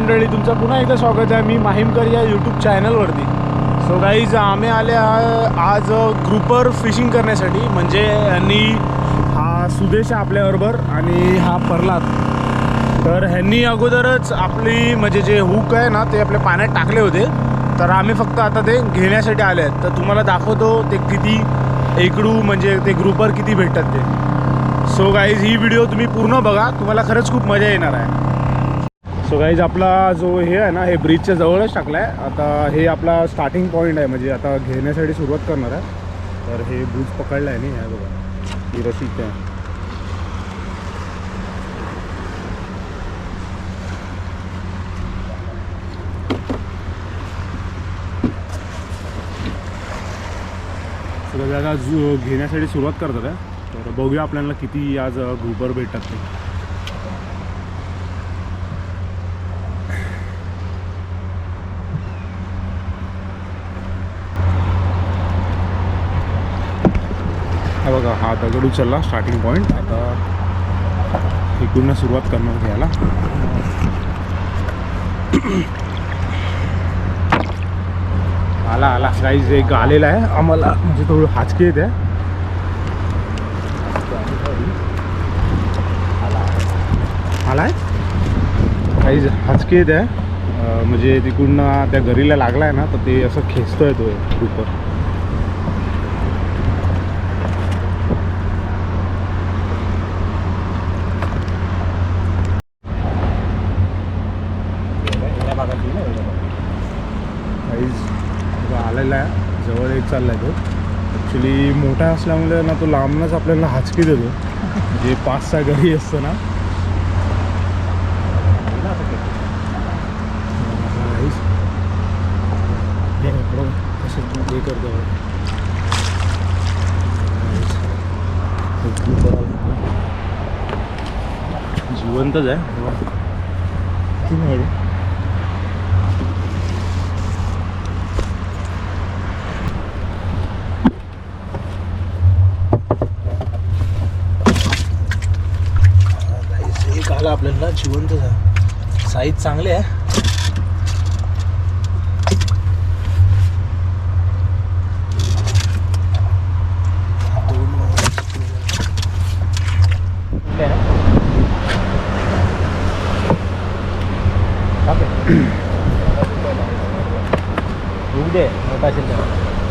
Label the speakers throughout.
Speaker 1: मंडळी, तुमचं पुन्हा एकदा स्वागत आहे मी माहीमकर या यूट्यूब चॅनलवरती. सो गाईज, आम्ही आले आज ग्रुपर फिशिंग करण्यासाठी. म्हणजे ह्यांनी हा सुदेश आपल्याबरोबर आणि हा प्रल्हाद. तर ह्यांनी अगोदरच आपली म्हणजे जे हुक आहे ना ते आपल्या पाण्यात टाकले होते. तर आम्ही फक्त आता ते घेण्यासाठी आले आहेत. तर तुम्हाला दाखवतो ते किती एकडू म्हणजे ते ग्रुपर किती भेटतात ते. सो गाईज, ही व्हिडिओ तुम्ही पूर्ण बघा, तुम्हाला खरंच खूप मजा येणार आहे. सो गाईज, आपला जो हे आहे ना हे ब्रिजच्या जवळच टाकला आहे. आता हे आपला स्टार्टिंग पॉईंट आहे, म्हणजे आता घेण्यासाठी सुरुवात करणार आहे. तर हे ब्रिज पकडलं आहे नाही, ह्या बघा ही रशीद आहे. सो आता घेण्यासाठी सुरुवात करतात आहे. तर बघूया आपल्याला किती आज ग्रुपर भेटतात ते. हा बघा, हा दगड उचलला स्टार्टिंग पॉईंट. आता इकडून सुरुवात करणार घ्यायला. आला गाईज, एक आलेला आहे आम्हाला, म्हणजे थोडं हाचके येते. आला आहे गाईज, हाचके येते म्हणजे तिकडून त्या गरीला लागला आहे ना, तर ते असं खेचतोय तो ग्रुपर. आलेला आहे, जवळ एक चालला आहे तो. ॲक्च्युली मोठा असल्यामुळे ना तो लांबनच आपल्याला हाचकी देतो. जे 5-6 घरी असतं ना. हे करतो जिवंतच आहे. आपल्याला जिवंत साईज चांगले आहे.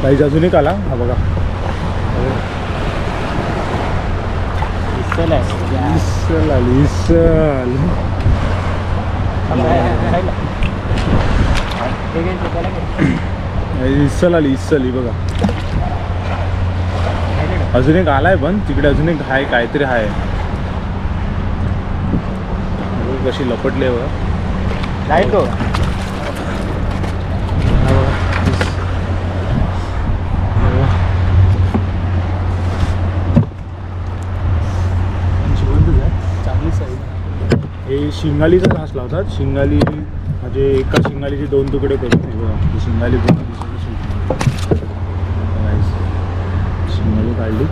Speaker 1: साईज अजून एक आला. हा बघा, इसल आली बघा. अजून एक आलाय, पण तिकडे अजून एक आहे, काहीतरी आहे. कशी लपटले बघा. नाही तो हे शिंगालीचा घास लावतात. शिंगाली म्हणजे एका शिंगालीचे 2 तुकडे करून. बघा, शिंगाली शिंगाली काढली.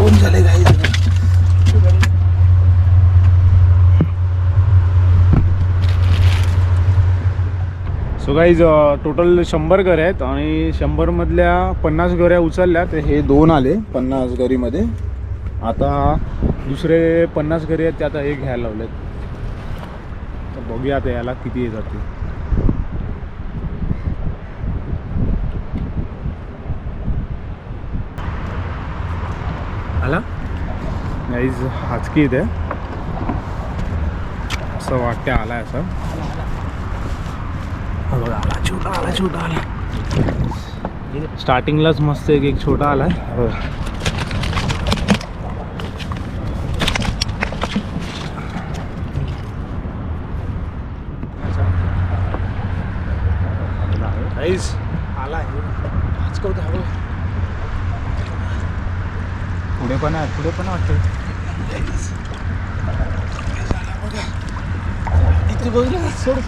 Speaker 1: खाली झाले काही. सो गाईज, टोटल 100 घरे आहेत आणि 100 मधल्या 50 घऱ्या उचलल्या. तर हे 2 आले 50 घरीमध्ये. आता दुसरे 50 घरे आहेत ते आता हे घ्यायला लावलेत. तर बघूया आता याला किती येतात ते. आला गाईज, हाचकी येते असं वाटते. आलाय असं. बघा, आला छोटा आला. स्टार्टिंगलाच मस्त एक छोटा आलाय. गाईज आला आहे, हाचकवते.
Speaker 2: पुढे पण वाटतं.
Speaker 1: इथे बघलं सोड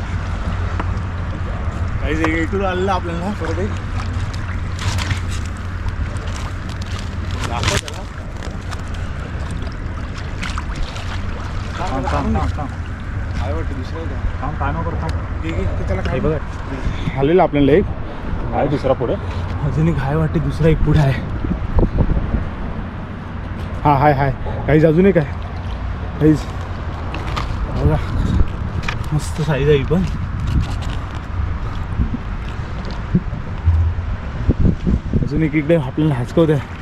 Speaker 1: काही इथून आलेलं आपल्याला परत एक दाखव त्याला. काय वाटतं दुसरं
Speaker 2: काय नको
Speaker 1: त्याला काय
Speaker 2: बघ
Speaker 1: आलेलं आपल्याला एक
Speaker 2: आहे दुसरा पुढे.
Speaker 1: अजून एक हाय वाटते दुसरा एक पुढे आहे. हा हाय काहीच अजून एक आहे काहीच बघा मस्त साईज आहे पण. अजून एक इकडे आपल्याला हाचकवत आहे.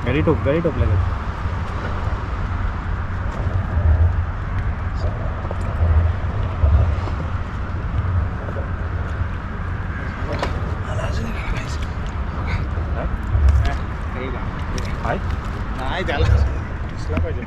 Speaker 2: गाडी टोपल्या
Speaker 1: नाही त्याला दिसला पाहिजे.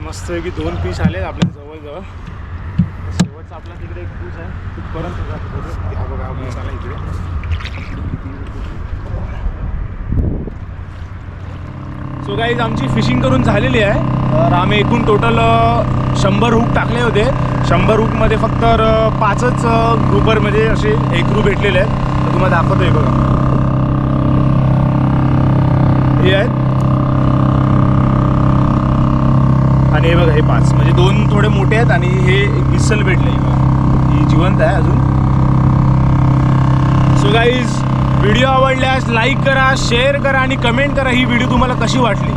Speaker 1: मस्त की 2 पीस आले आपल्या जवळजवळ. शेवटचा आपला तिकडे एक पीस आहे तिथपर्यंत हा बघा मसाला इकडे. सो गाईज आमची फिशिंग करून झालेली आहे. तर आम्ही एकूण टोटल 100 हुक टाकले होते. 100 हुकमध्ये फक्त 5च ग्रुपरमध्ये असे एकरू भेटलेले आहेत. तर तुम्हाला दाखवतोय बघा हे आहेत आणि हे बघा हे 5 म्हणजे 2 थोडे मोठे आहेत आणि हे एक विसल भेटले. ही जिवंत आहे अजून. सो गाईज व्हिडिओ आवडल्यास लाईक करा, शेअर करा आणि कमेंट करा ही व्हिडिओ तुम्हाला कशी वाटली.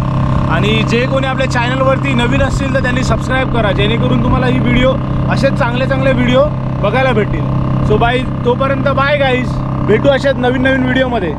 Speaker 1: आणि जे कोणी आपल्या चॅनलवरती नवीन असतील तर त्यांनी सबस्क्राईब करा जेणेकरून तुम्हाला ही व्हिडिओ असेच चांगले व्हिडिओ बघायला भेटतील. सो बाय तोपर्यंत बाय गाईज, भेटू अशाच नवीन व्हिडिओमध्ये.